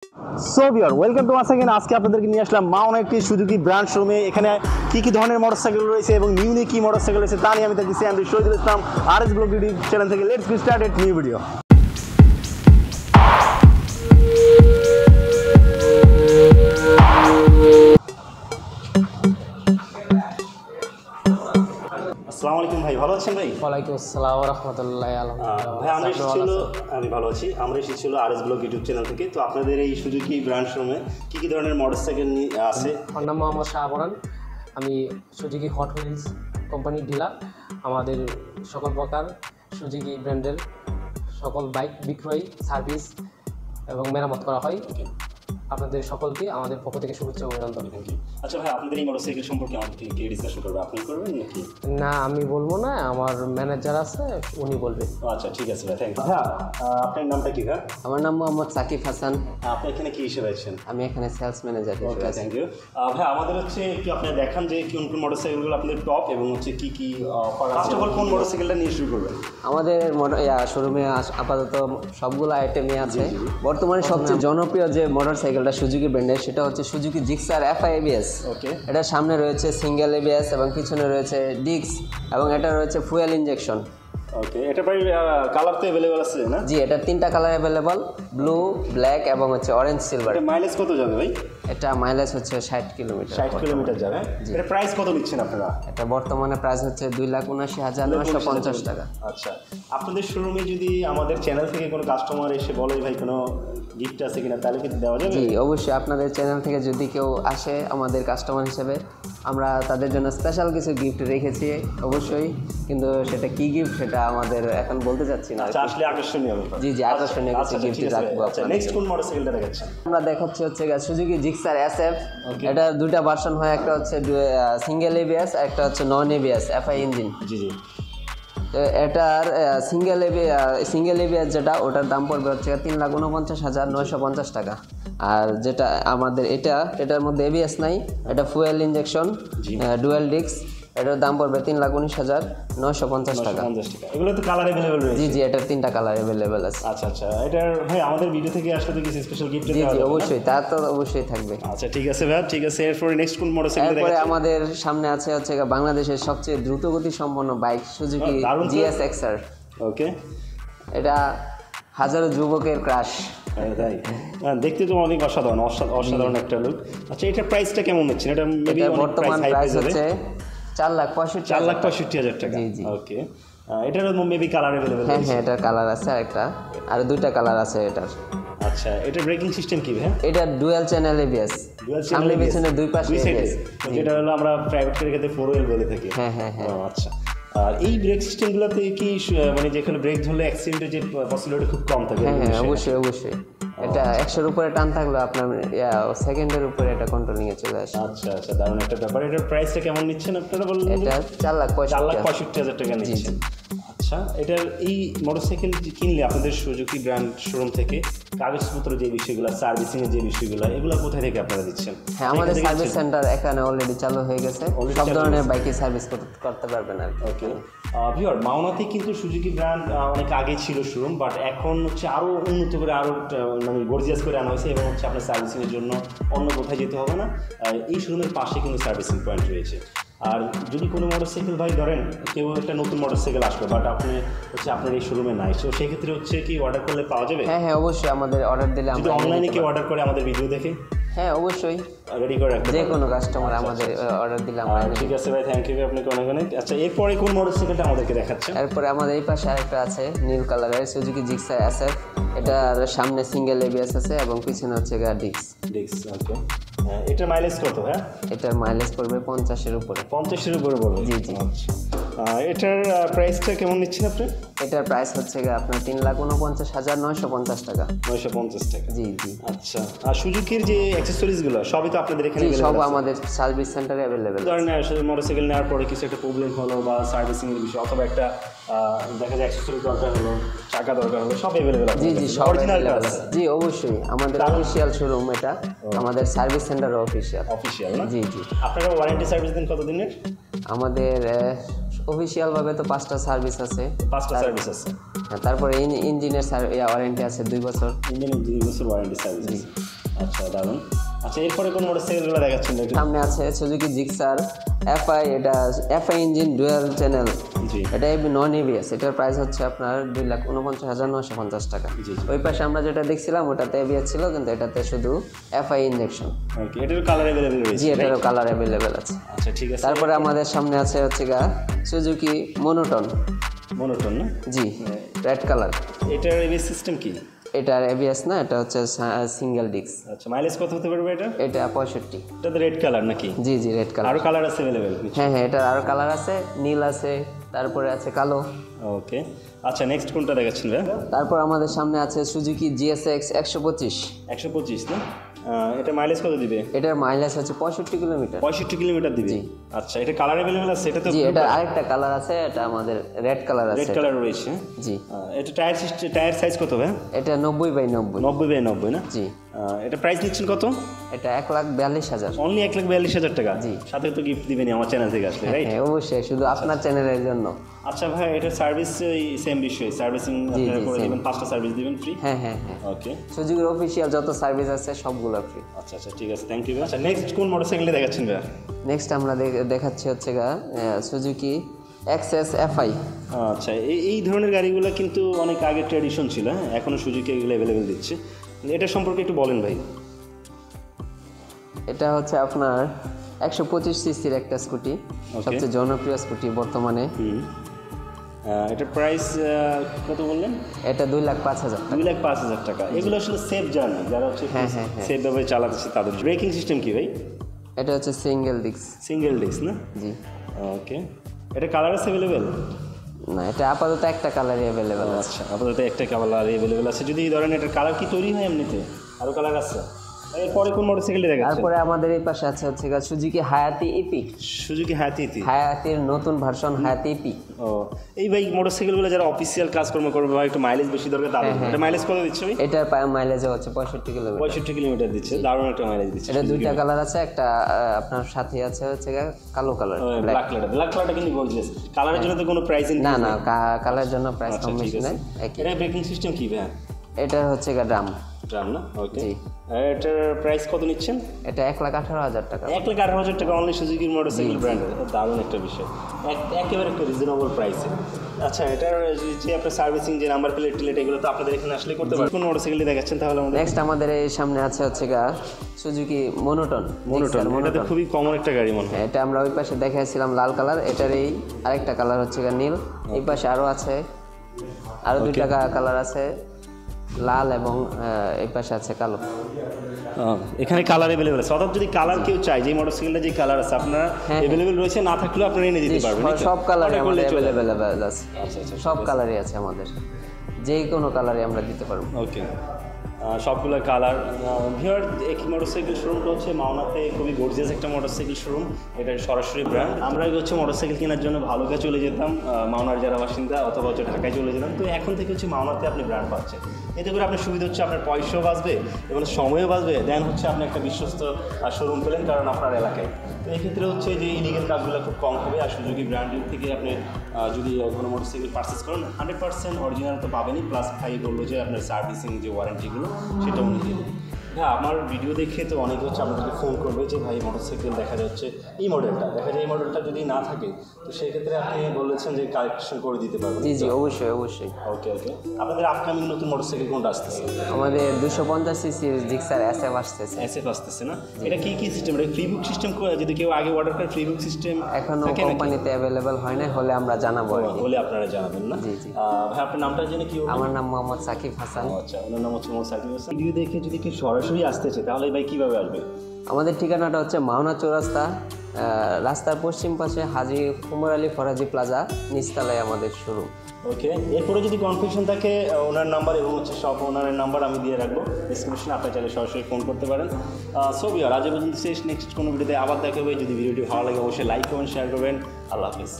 So viewer welcome to once again. আজকে আপনাদেরকে নিয়ে আসলাম মাওনা একটি সুজুকি ব্র্যান্ড শোরুমে। এখানে কি ধরনের মোটরসাইকেল রয়েছে এবং নিউ কি মোটরসাইকেল রয়েছে তা নিয়ে আমি দেখছি। আমি Shahidul Islam RS blog YouTube channel থেকে। Let's get started new video. আসসালামু আলাইকুম ভাই, ভালো আছেন ভাই? ওয়ালাইকুম আসসালাম ওয়া রাহমাতুল্লাহি ভাই আমি ভালো আছি। আমরা এসেছিল আরএস ব্লগ ইউটিউব চ্যানেল থেকে। তো আপনাদের এই সুজুকি ব্র্যান্ড শোরুমে কি ধরনের মোটরসাইকেল আছে? আমার নাম মোহাম্মদ শাহবরান। আমি সুজুকি হট হুইলস কোম্পানির ডিলার। আমাদের সকল প্রকার সুজুকি ব্র্যান্ডের সকল বাইক বিক্রয়, সার্ভিস এবং মেরামত করা হয়। আপনাদের সকলকে আমাদের পক্ষ থেকে শুভেচ্ছা ও অভিনন্দন। আচ্ছা ভাই, আপনাদের এই মোটরসাইকেল সম্পর্কে আমাদের থেকে কে ডিসকাশন করবে? আপনি করবেন নাকি? না, আমি বলবো না, আমার ম্যানেজার আছে, উনি বলবে। আচ্ছা ঠিক আছে ভাই, থ্যাংক ইউ। হ্যাঁ, আপনার নামটা কি ভাই? আমার নাম মোহাম্মদ সাকিব হাসান। আপনি এখানে কি হিসেবে আছেন? আমি এখানে সেলস ম্যানেজার হিসেবে আছি। থ্যাংক ইউ ভাই। আমাদের হচ্ছে একটু আপনি দেখান যে কোন মোটরসাইকেলগুলো আপনাদের টপ এবং হচ্ছে কি ফার্স্ট অফ অল কোন মোটরসাইকেলটা নিয়ে শুরু করবেন? আমাদের শোরুমে আপাতত সবগুলো আইটেমই আছে। বর্তমানে সবচেয়ে জনপ্রিয় যে মোটরসাইকেলটা সুজুকি ব্র্যান্ডের, সেটা হচ্ছে সুজুকি জিক্সার এফআই এবিএস। ওকে, এটা সামনে রয়েছে সিঙ্গেল এবিএস এবং পিছনে রয়েছে ডিস্ক এবং এটা রয়েছে ফুয়েল ইনজেকশন। ওকে, এটা ভাই কালার তো अवेलेबल আছে না? জি, এটা তিনটা কালার अवेलेबल, ব্লু, ব্ল্যাক এবং হচ্ছে অরেঞ্জ সিলভার। এটা মাইলেজ কত যাবে ভাই? এটা মাইলেজ হচ্ছে 60 কিলোমিটার। 60 কিলোমিটার যাবে। এটা প্রাইস কত নিচ্ছেন আপনারা? এটা বর্তমানে প্রাইস হচ্ছে 2,79,950 টাকা। আচ্ছা, আপনাদের শোরুমে যদি আমাদের চ্যানেল থেকে কোনো কাস্টমার এসে বলে ভাই কোনো গিফট আছে কিনা, তাহলে কি দেওয়া যাবে? জি অবশ্যই, আপনাদের চ্যানেল থেকে যদি কেউ আসে আমাদের কাস্টমার হিসেবে, আমরা তাদের জন্য স্পেশাল কিছু গিফট রেখেছি অবশ্যই, কিন্তু সেটা কি গিফট সেটা আমাদের এখন বলতে চাচ্ছি না। আচ্ছা, আসলে আকর্ষণীয় ব্যাপার। জি জি, আকর্ষণীয় কিছু গিফট রাখবো। আচ্ছা, নেক্সট কোন মোটরসাইকেলটা দেখাচ্ছেন? আমরা দেখাচ্ছি হচ্ছে সুজুকি জিক্সার এসএফ। এটা দুইটা ভার্সন হয়, একটা হচ্ছে সিঙ্গেল এবিএস, একটা হচ্ছে নন এবিএস এফআই ইঞ্জিন। জি জি। তো এটার সিঙ্গেল এবিএস যেটা, ওটার দাম পড়বে হচ্ছে 3,49,950 টাকা। আর যেটা আমাদের এটার মধ্যে এবিএস নাই, এটা ফুয়েল ইনজেকশন ডুয়েল ডিস্ক, এটার দাম পড়বে 3,19,950 টাকা। এগুলো তো কালার अवेलेबल রয়েছে? জি জি, এটার তিনটা কালার अवेलेबल আছে। আচ্ছা আচ্ছা, এটার ভাই আমাদের ভিডিও থেকে আসলে তো কিছু স্পেশাল গিফট জি জি অবশ্যই, তা তো অবশ্যই থাকবে। আচ্ছা ঠিক আছে ভাই, ঠিক আছে। এরপরে নেক্সট কোন মোটরসাইকেল এরপরে আমাদের সামনে আছে হচ্ছে বাংলাদেশের সবচেয়ে দ্রুতগতি সম্পন্ন বাইক সুজুকি জিএসএক্সআর। ওকে, এটা হাজারো যুবকের ক্রাশ। তাই দেখতে তো অনেক অসাধারণ একটা লুক। আচ্ছা, এটার প্রাইসটা কেমন হচ্ছে? এটা মেবি বর্তমান প্রাইস হচ্ছে 4,65,000 টাকা। জি জি। ওকে, এটার মেবি কালার अवेलेबल? হ্যাঁ হ্যাঁ, এটার কালার আছে আরেকটা, আর দুইটা কালার আছে এটার। আচ্ছা, এটার ব্রেকিং সিস্টেম কি ভাই? এটা ডুয়াল চ্যানেল এবিএস, সামনে পিছনে দুই পাশে এবিএস, যেটা হলো আমরা প্রাইভেট কারের ক্ষেত্রে 4Wheel বলে থাকি। হ্যাঁ হ্যাঁ হ্যাঁ। আচ্ছা, আর এই ব্রেক সিস্টেমগুলোতে কি মানে যেখানে ব্রেক ধরলে অ্যাক্সিডেন্টের যে পসিবিলিটি খুব কম থাকে? হ্যাঁ হ্যাঁ অবশ্যই অবশ্যই। এটা 100-র উপরে টান থাকলে আপনার সেকেন্ডের উপরে এটা কন্ট্রোলিংয়ে চলে আসে। আচ্ছা আচ্ছা, দারুণ একটা ব্যাপার। এটার প্রাইসটা কেমন নিচ্ছেন আপনারা বললেন? এটা 4,65,000 টাকা নিচ্ছেন। আচ্ছা, এটার এই মোটরসাইকেল কিনলে আপনাদের সুজুকি ব্র্যান্ড শোরুম থেকে কাগজপত্র যে বিষয়গুলো, সার্ভিসিংয়ের যে বিষয়গুলো, এগুলো কোথায় থেকে আপনারা দিচ্ছেন? হ্যাঁ, আমাদের সার্ভিস সেন্টার এখানে অলরেডি চালু হয়ে গেছে, সব ধরনের বাইকে সার্ভিস করতে পারবেন আর কি। ওকে ভিউয়ার, মাওনাতে কিন্তু সুজুকি ব্র্যান্ড অনেক আগে ছিল শোরুম, বাট এখন হচ্ছে আরও উন্নত করে, আরও মানে গর্জিয়াস করে আনা হয়েছে এবং হচ্ছে আপনার সার্ভিসিংয়ের জন্য অন্য কোথায় যেতে হবে না। এই শোরুমের পাশে কিন্তু সার্ভিসিং পয়েন্ট রয়েছে। আর যদি কোনো মোটরসাইকেল ভাই ধরেন কেউ একটা নতুন মোটরসাইকেল আসবে, বাট আপনি হচ্ছে আপনার এই শোরুমে নাই, তো সেক্ষেত্রে হচ্ছে কি অর্ডার করলে পাওয়া যাবে? হ্যাঁ হ্যাঁ অবশ্যই, আমাদের অর্ডার দিলে যদি অনলাইনে কেউ অর্ডার করে আমাদের ভিডিও দেখে? হ্যাঁ অবশ্যই, রেডি করে রাখতে যে কোনো কাস্টমার আমাদের অর্ডার দিলে আমরা। ঠিক আছে ভাই, থ্যাংক ইউ আপনাকে অনেক অনেক। আচ্ছা, এরপরে কোন মোটরসাইকেলটা আমাদেরকে দেখাচ্ছেন? এরপরে আমাদের এই পাশে আরেকটা আছে নীল কালারের সুজুকি জিক্সার এসএফ। এটার সামনে সিঙ্গেল এবিএস আছে এবং পিছনে হচ্ছে ডিস্ক। ওকে, এটার মাইলেজ কত? হ্যাঁ, এটার মাইলেজ পড়বে 50-এর উপরে। 50-এর উপরে পড়বে? জি জি। এটার প্রাইসটা কেমন নিচ্ছেন আপনি? এটার প্রাইস হচ্ছে আপনার 3,49,950 টাকা। 950 টাকা? জি জি। আচ্ছা, আর সুজুকির যে অ্যাক্সেসরিজগুলো সবই তো আপনাদের এখানে সব আমাদের সার্ভিস সেন্টারে অ্যাভেলেবেল। ধরেন মোটরসাইকেল নেওয়ার পরে কিছু একটা প্রবলেম হলো বা সার্ভিসিংয়ের বিষয়, অথবা একটা দেখা যায় অ্যাক্সেসরি দরকার হলো, চাকা দরকার হলো, সব অ্যাভেলেবেল আছে? জি জি, সব অরিজিনাল আছে। জি অবশ্যই, আমাদের অফিশিয়াল শোরুম এটা, আমাদের সার্ভিস সেন্টার অফিশিয়াল না? জি জি। আপনারা ওয়ারেন্টি সার্ভিস দেন কতদিনের? আমাদের অফিসিয়াল ভাবে তো 5টা সার্ভিস আছে। 5টা সার্ভিস আছে। হ্যাঁ, তারপরে ইঞ্জিনের ওয়ারেন্টি আছে 2 বছর। ইঞ্জিনের 2 বছর ওয়ারেন্টি সার্ভিস আছে। আচ্ছা, দারুণ। আচ্ছা, এরপরে কোন মোটরসাইকেলগুলো দেখাচ্ছেন? সামনে আছে সুজুকি জিক্সার এফআই, এটা এফআই ইঞ্জিন ডুয়াল চ্যানেল। জি, এটা নন এবিএস। এটার প্রাইস হচ্ছে আপনার 2,49,950 টাকা। জি। ওই পাশে আমরা যেটা দেখছিলাম ওটাতে এবিএস ছিল, কিন্তু এটাতে শুধু এফআই ইনজেকশন। ওকে, এটারও কালার अवेलेबल রয়েছে? জি, এটারও কালার অ্যাভেলেবেল আছে। আচ্ছা, ঠিক আছে। তারপরে আমাদের সামনে আছে হচ্ছে সুজুকি মনোটন। মনোটন না? জি, রেড কালার। এটার এবিএস সিস্টেম কি? এটার এবিএস না, এটা হচ্ছে সিঙ্গেল ডিস্ক। আচ্ছা, মাইলেজ কত হতে পারবে এটা? এটা 65। এটা তো রেড কালার নাকি? জি জি, রেড কালার। আরো কালার আছে अवेलेबल? হ্যাঁ হ্যাঁ, এটার আরো কালার আছে, নীল আছে, তারপরে আছে কালো। ওকে, আচ্ছা, নেক্সট কোনটা দেখাচ্ছেন ভাই? তারপর আমাদের সামনে আছে সুজুকি জিএসএক্স 125। 125 না? এটা মাইলেজ কত দিবে? এটার মাইলেজ হচ্ছে 65 কিলোমিটার। 65 কিলোমিটার দিবে? আচ্ছা, এটা কালার अवेलेबल আছে? এটা তো জি, এটা আরেকটা কালার আছে, এটা আমাদের রেড কালার আছে। রেড কালার রয়েছে। জি। এটা টায়ার সাইজ কত ভাই? এটা 90/90। 90/90 না? জি। এটা প্রাইস নিচ্ছেন কত? এটা 1,42,000। অনলি 1,42,000 টাকা? জি। সাথে তো গিফট দিবেনি আমার চ্যানেল থেকে আসলে, রাইট? হ্যাঁ, অবশ্যই, শুধু আপনার চ্যানেলের জন্য। আচ্ছা ভাই, এটা সার্ভিস সেম বিষয়, সার্ভিসিং আপনারা করে দিবেন, 5টা সার্ভিস দিবেন ফ্রি? হ্যাঁ হ্যাঁ হ্যাঁ। ওকে, সুজুকির অফিসিয়াল যত সার্ভিস আছে সবগুলো ফ্রি। আচ্ছা আচ্ছা, ঠিক আছে, থ্যাংক ইউ। আচ্ছা, নেক্সট কোন মোটরসাইকেল দেখাচ্ছেন ভাই? নেক্সট আমরা দেখাচ্ছি হচ্ছে সুজুকি এক্সএস এফআই। আচ্ছা, এই ধরনের গাড়িগুলো কিন্তু অনেক আগে ট্র্যাডিশন ছিল, হ্যাঁ, এখনও সুজুকি এগুলো অ্যাভেলেবেল দিচ্ছে। এটা সম্পর্কে একটু বলেন ভাই। এটা হচ্ছে আপনার 125 সিসির একটা স্কুটি, সবচেয়ে জনপ্রিয় স্কুটি বর্তমানে। এটার প্রাইস কত বললেন? এটা 2,05,000 টাকা। 2,05,000 টাকা। এগুলো আসলে সেফ জার্নি, যারা হচ্ছে সেফভাবে চালাতেছে তাদের। ব্রেকিং সিস্টেম কি ভাই? এটা হচ্ছে সিঙ্গেল ডিস্ক। সিঙ্গেল ডিস্ক না? জি। ওকে, এটা কালার আছে অ্যাভেলেবেল? না, এটা আপাতত একটা কালারই অ্যাভেলেবেল আছে। আচ্ছা, আপাতত একটা কালার অ্যাভেলেবেল আছে। যদি ধরেন এটার কালার কি তৈরি হয় এমনিতে? আরও কালার আছে? এরপরে কোন মোটরসাইকেলটা দেখাচ্ছেন? তারপরে আমাদের এই পাশে আছে হচ্ছে সুজুকি হায়াতি ইপি। সুজুকি হায়াতি? হায়াতির নতুন ভার্সন হায়াতি ইপি। ও, এই ভাই মোটরসাইকেলগুলো যারা অফিসিয়াল কাজকর্ম করবে বা একটু মাইলেজ বেশি দরকার তাদের, এটা মাইলেজ কত দিচ্ছে ভাই? এটার মাইলেজ হচ্ছে 65 কিলোমিটার। 65 কিলোমিটার দিচ্ছে, দারুণ একটা মাইলেজ দিচ্ছে। এটা 2টা কালার আছে, একটা আপনার সাথে আছে হচ্ছে কালো কালার। ব্ল্যাক কালারটা কিন্তু গর্জিয়াস। কালারের জন্য তো কোনো প্রাইস না না, কালারের জন্য প্রাইস কম বেশি নাই। এটা ব্রেকিং সিস্টেম কি ভাই? এটা হচ্ছে ড্রাম না? ওকে, এটার প্রাইস কত নিচ্ছেন? এটা 1,18,000 টাকা। 1,18,000 টাকা অনলি সুজুকির মোটরসাইকেল ব্র্যান্ডের। দারুণ একটা বিষয়, একেবারে একটা রিজনেবল প্রাইসে। আচ্ছা, এটার যে আপনার সার্ভিসিং, যে নাম্বার প্লেট টিলেট, এগুলো তো আপনাদের এখানে আসলে করতে পারবেন। কোন মোটরসাইকেলটি দেখাচ্ছেন তাহলে আমাদের? নেক্সট আমাদের এই সামনে আছে হচ্ছে সুজুকি মনোটন। এটা তো খুবই কমন একটা গাড়ি মনে হয়। এটা আমরা ওই পাশে দেখাইছিলাম লাল কালার, এটার এই আরেকটা কালার হচ্ছে নীল। এই পাশে আরও আছে, আরও 2টা কালার আছে, লাল এবং এই পাশে আছে কালো। এখানে কালার अवेलेबल আছে। অর্থাৎ যদি কালার কেউ চায়, যে মোটরসাইকেলটা যে কালার আছে আপনার अवेलेबल রয়েছে, না থাকলেও আপনারা এনে দিতে পারবেন। সব কালারই আমাদের अवेलेबल আছে। সব কালারই আছে আমাদের, যে কোনো কালারই আমরা দিতে পারবো। ওকে, সবগুলো কালার। ভিউয়ার, এই মোটরসাইকেল শোরুমটা হচ্ছে মাওনাতে খুবই গর্জিয়াস একটা মোটরসাইকেল শোরুম। এটা সরাসরি ব্র্যান্ড। আমরা হচ্ছে মোটরসাইকেল কেনার জন্য ভালুকা চলে যেতাম, মাওনার যারা বাসিন্দা, অথবা হচ্ছে ঢাকায় চলে যেতাম। তো এখন থেকে হচ্ছে মাওনাতে আপনি ব্র্যান্ড পাচ্ছেন। এতে করে আপনার সুবিধা হচ্ছে আপনার পয়সাও বাঁচবে এবং সময়ও বাঁচবে। দেন হচ্ছে আপনি একটা বিশ্বস্ত শোরুম পেলেন, কারণ আপনার এলাকায়। তো এক্ষেত্রে হচ্ছে যে ইলিগেল কাজগুলো খুব কম হবে। আর সুজুকি ব্র্যান্ডের থেকে আপনি যদি কোনো মোটরসাইকেল পারচেস করেন 100% অরিজিনাল তো পাবেনই, প্লাস ভাই বললো যে আপনার সার্ভিসিং যে ওয়ারেন্টিগুলো সেটা উনি দেবেন। হ্যাঁ, আমার ভিডিও দেখে তো অনেকে হচ্ছে আপনাদেরকে ফোন করবে যে ভাই মোটরসাইকেল দেখা যাচ্ছে এই মডেলটা, এই মডেলটা যদি না থাকে তো সেই ক্ষেত্রে আপনি বলেছেন যে কালেকশন করে দিতে পারবেন। জি জি, অবশ্যই অবশ্যই। ওকে, আপনাদের আপকামিং নতুন মোটরসাইকেল কোনটা আসতেছে? আমাদের 250 সিসির জিক্সার এসএফ আসতেছে। এসএফ আসতেছে না? এটা কি সিস্টেম? এটা ফ্রি বুক সিস্টেম? যদি কেউ আগে অর্ডার করে ফ্রি বুক সিস্টেম এখনো কোম্পানিতে अवेलेबल হয় না, হলে আমরা জানাবো। হলে আপনারা জানাবেন না? জি জি। ভাই, আপনার নামটা জেনে কি? আমার নাম মোহাম্মদ সাকিব হাসান। আচ্ছা, ওনার নাম হচ্ছে মোহাম্মদ সাকিব হাসান। ভিডিও দেখে যদি কেউ সরাসরি আসতেছে তাহলে ভাই কিভাবে আসবে? আমাদের ঠিকানাটা হচ্ছে মাওনা চৌরাস্তা, রাস্তার পশ্চিম পাশে হাজী উমর আলী ফরাজি প্লাজা, নিচতলায় আমাদের শোরুম। ওকে, এরপরে যদি কনফিউশন থাকে, ওনার নাম্বার এবং হচ্ছে সব ওনারের নাম্বার আমি দিয়ে রাখবো ডিসক্রিপশনে, আপনি চাইলে সরাসরি ফোন করতে পারেন। সো ভিউয়ার, আজ পর্যন্ত শেষ। নেক্সট কোনো ভিডিওতে আবার দেখা হবে। যদি ভিডিওটি ভালো লাগে অবশ্যই লাইক কমেন্ট শেয়ার করবেন। আল্লাহ হাফিজ।